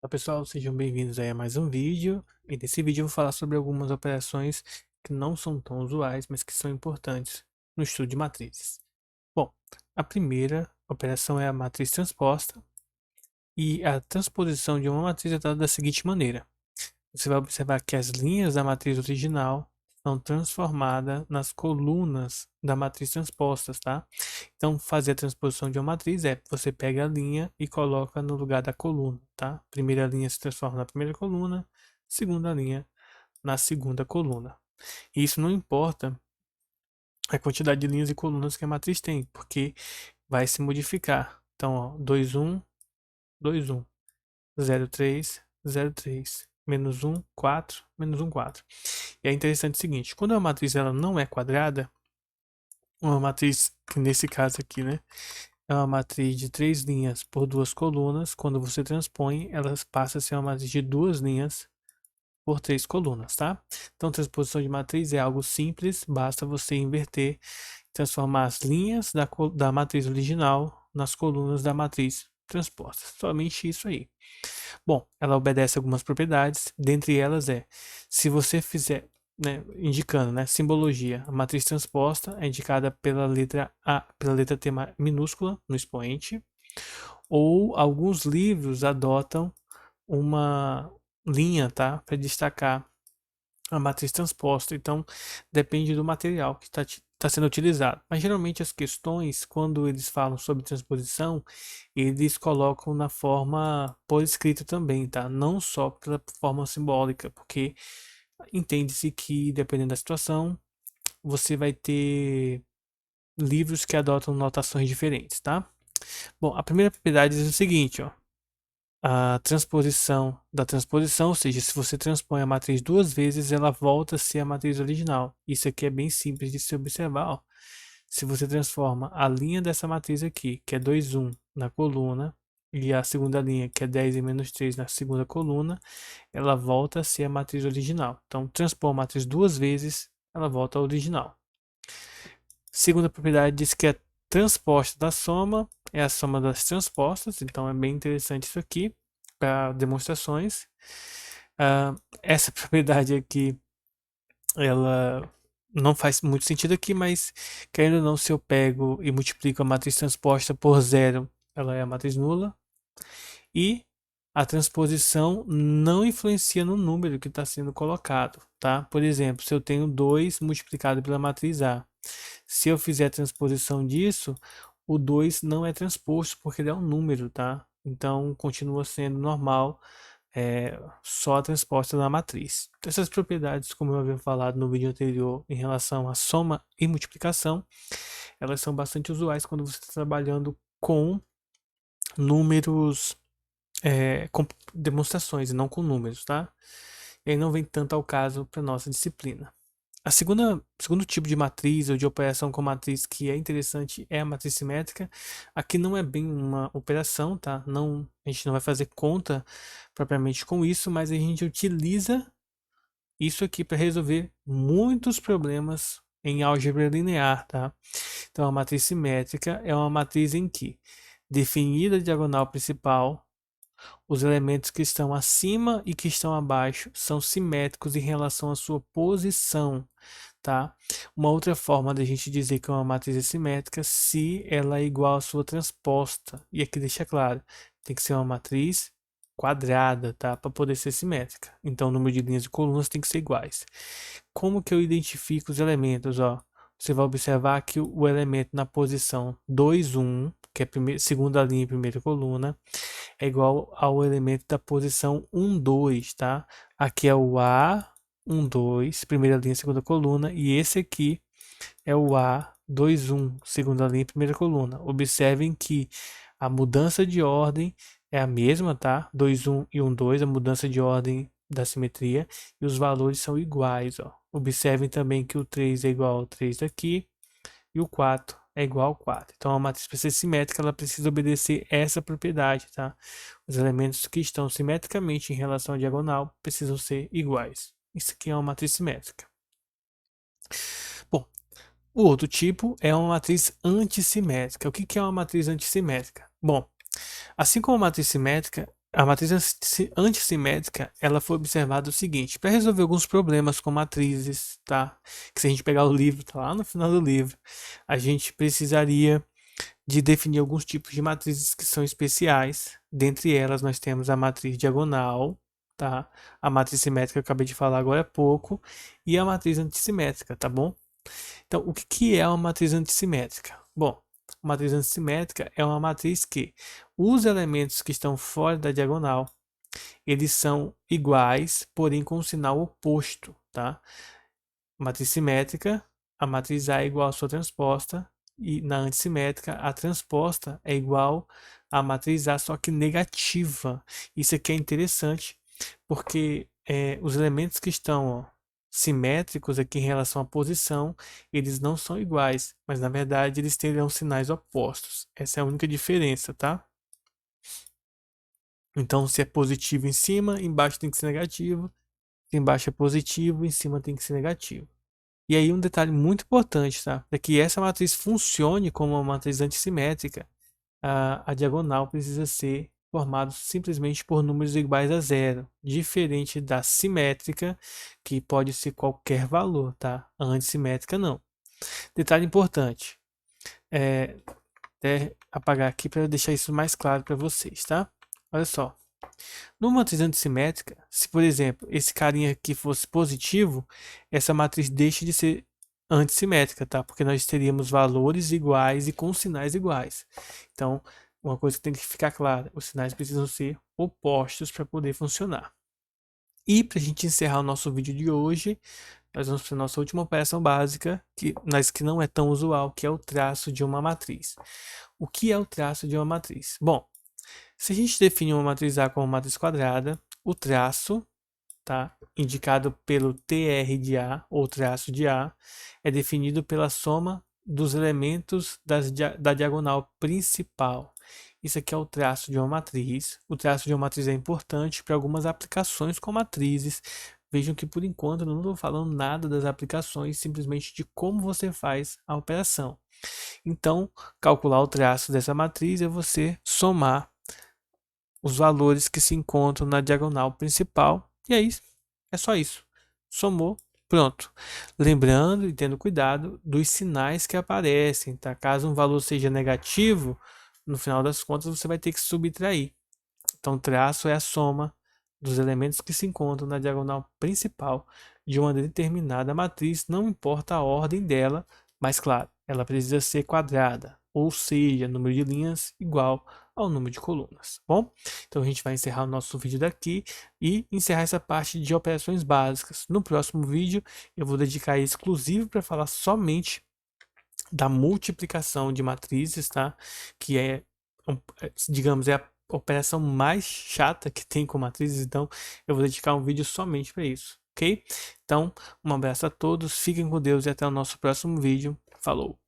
Olá pessoal, sejam bem-vindos aí a mais um vídeo. E nesse vídeo eu vou falar sobre algumas operações que não são tão usuais, mas que são importantes no estudo de matrizes. Bom, a primeira operação é a matriz transposta, e a transposição de uma matriz é dada da seguinte maneira. Você vai observar que as linhas da matriz original são transformadas nas colunas da matriz transpostas, tá? Então, fazer a transposição de uma matriz é você pega a linha e coloca no lugar da coluna, tá? Primeira linha se transforma na primeira coluna, segunda linha na segunda coluna. E isso não importa a quantidade de linhas e colunas que a matriz tem, porque vai se modificar. Então, ó, 2, 1, 2, 1. 0, 3, 0, 3, menos 1, 4, menos 1, 4. E é interessante o seguinte, quando a matriz ela não é quadrada, uma matriz, que nesse caso aqui, né, é uma matriz de 3 linhas por 2 colunas, quando você transpõe, ela passa a ser uma matriz de 2 linhas por 3 colunas, tá? Então, transposição de matriz é algo simples, basta você inverter, transformar as linhas da matriz original nas colunas da matriz transposta. Somente isso aí. Bom, ela obedece algumas propriedades, dentre elas se você fizer, né, indicando, né, simbologia, a matriz transposta é indicada pela letra A, pela letra T minúscula no expoente, ou alguns livros adotam uma linha, tá, para destacar a matriz transposta. Então, depende do material que está sendo utilizado. Mas geralmente as questões, quando eles falam sobre transposição, eles colocam na forma por escrito também, tá? Não só pela forma simbólica, porque entende-se que, dependendo da situação, você vai ter livros que adotam notações diferentes, tá? Bom, a primeira propriedade diz o seguinte, ó. A transposição da transposição, ou seja, se você transpõe a matriz duas vezes, ela volta a ser a matriz original. Isso aqui é bem simples de se observar. Ó. Se você transforma a linha dessa matriz aqui, que é 2, 1, na coluna, e a segunda linha, que é 10 e menos 3, na segunda coluna, ela volta a ser a matriz original. Então, transpor a matriz duas vezes, ela volta ao original. Segunda propriedade diz que a transposta da soma é a soma das transpostas, então é bem interessante isso aqui para demonstrações. Essa propriedade aqui, ela não faz muito sentido aqui, mas querendo ou não, se eu pego e multiplico a matriz transposta por zero, ela é a matriz nula. E a transposição não influencia no número que está sendo colocado, tá? Por exemplo, se eu tenho 2 multiplicado pela matriz A, se eu fizer a transposição disso, o 2 não é transposto porque ele é um número, tá? Então, continua sendo normal, só a transposta da matriz. Essas propriedades, como eu havia falado no vídeo anterior, em relação à soma e multiplicação, elas são bastante usuais quando você está trabalhando com números, com demonstrações e não com números, tá? E aí não vem tanto ao caso para nossa disciplina. Segundo tipo de matriz ou de operação com matriz que é interessante é a matriz simétrica. Aqui não é bem uma operação, tá? Não, a gente não vai fazer conta propriamente com isso, mas a gente utiliza isso aqui para resolver muitos problemas em álgebra linear, tá? Então a matriz simétrica é uma matriz em que, definida a diagonal principal, os elementos que estão acima e que estão abaixo são simétricos em relação à sua posição, tá? Uma outra forma da gente dizer que uma matriz é simétrica se ela é igual à sua transposta. E aqui deixa claro, tem que ser uma matriz quadrada, tá? Para poder ser simétrica. Então o número de linhas e colunas tem que ser iguais. Como que eu identifico os elementos, ó? Você vai observar que o elemento na posição 2, 1, que é a segunda linha e primeira coluna, é igual ao elemento da posição 1, 2, tá? Aqui é o A, 1, 2, primeira linha, segunda coluna, e esse aqui é o A, 2, 1, segunda linha, primeira coluna. Observem que a mudança de ordem é a mesma, tá? 2, 1 e 1, 2, a mudança de ordem da simetria, e os valores são iguais, ó. Observem também que o 3 é igual ao 3 daqui, e o 4 é igual ao 4. Então, a matriz para ser simétrica, ela precisa obedecer essa propriedade, tá? Os elementos que estão simetricamente em relação à diagonal precisam ser iguais. Isso aqui é uma matriz simétrica. Bom, o outro tipo é uma matriz antissimétrica. O que é uma matriz antissimétrica? Bom, assim como a matriz simétrica, a matriz antissimétrica, ela foi observada o seguinte, para resolver alguns problemas com matrizes, tá? Que se a gente pegar o livro, tá lá no final do livro, a gente precisaria de definir alguns tipos de matrizes que são especiais. Dentre elas, nós temos a matriz diagonal, tá? A matriz simétrica que eu acabei de falar agora há pouco, e a matriz antissimétrica, tá bom? Então, o que é uma matriz antissimétrica? Bom, a matriz antissimétrica é uma matriz que os elementos que estão fora da diagonal, eles são iguais, porém com um sinal oposto, tá? Matriz simétrica, a matriz A é igual à sua transposta, e na antissimétrica, a transposta é igual à matriz A, só que negativa. Isso aqui é interessante, porque os elementos que estão simétricos aqui em relação à posição, eles não são iguais, mas na verdade eles terão sinais opostos. Essa é a única diferença, tá? Então, se é positivo em cima, embaixo tem que ser negativo. Se embaixo é positivo, em cima tem que ser negativo. E aí um detalhe muito importante, tá? Para que essa matriz funcione como uma matriz antissimétrica, a diagonal precisa ser formada simplesmente por números iguais a zero, diferente da simétrica, que pode ser qualquer valor, tá? A antissimétrica não. Detalhe importante, até apagar aqui para deixar isso mais claro para vocês, tá? Olha só. Numa matriz antissimétrica, se por exemplo esse carinha aqui fosse positivo, essa matriz deixa de ser antissimétrica, tá? Porque nós teríamos valores iguais e com sinais iguais. Então, uma coisa que tem que ficar clara, os sinais precisam ser opostos para poder funcionar. E para a gente encerrar o nosso vídeo de hoje, nós vamos para a nossa última operação básica, mas que não é tão usual, que é o traço de uma matriz. O que é o traço de uma matriz? Bom, se a gente define uma matriz A como matriz quadrada, o traço, tá, indicado pelo TR de A, ou traço de A, é definido pela soma dos elementos da diagonal principal. Isso aqui é o traço de uma matriz. O traço de uma matriz é importante para algumas aplicações com matrizes. Vejam que por enquanto eu não estou falando nada das aplicações, simplesmente de como você faz a operação. Então, calcular o traço dessa matriz é você somar os valores que se encontram na diagonal principal. E aí, é só isso. Somou, pronto. Lembrando e tendo cuidado dos sinais que aparecem, tá? Caso um valor seja negativo, no final das contas você vai ter que subtrair. Então, traço é a soma dos elementos que se encontram na diagonal principal de uma determinada matriz, não importa a ordem dela, mas claro, ela precisa ser quadrada, ou seja, número de linhas igual ao número de colunas, bom? Então a gente vai encerrar o nosso vídeo daqui e encerrar essa parte de operações básicas. No próximo vídeo eu vou dedicar exclusivo para falar somente da multiplicação de matrizes, tá? Que digamos, é a operação mais chata que tem com matrizes, então eu vou dedicar um vídeo somente para isso, ok? Então, um abraço a todos, fiquem com Deus e até o nosso próximo vídeo. Falou!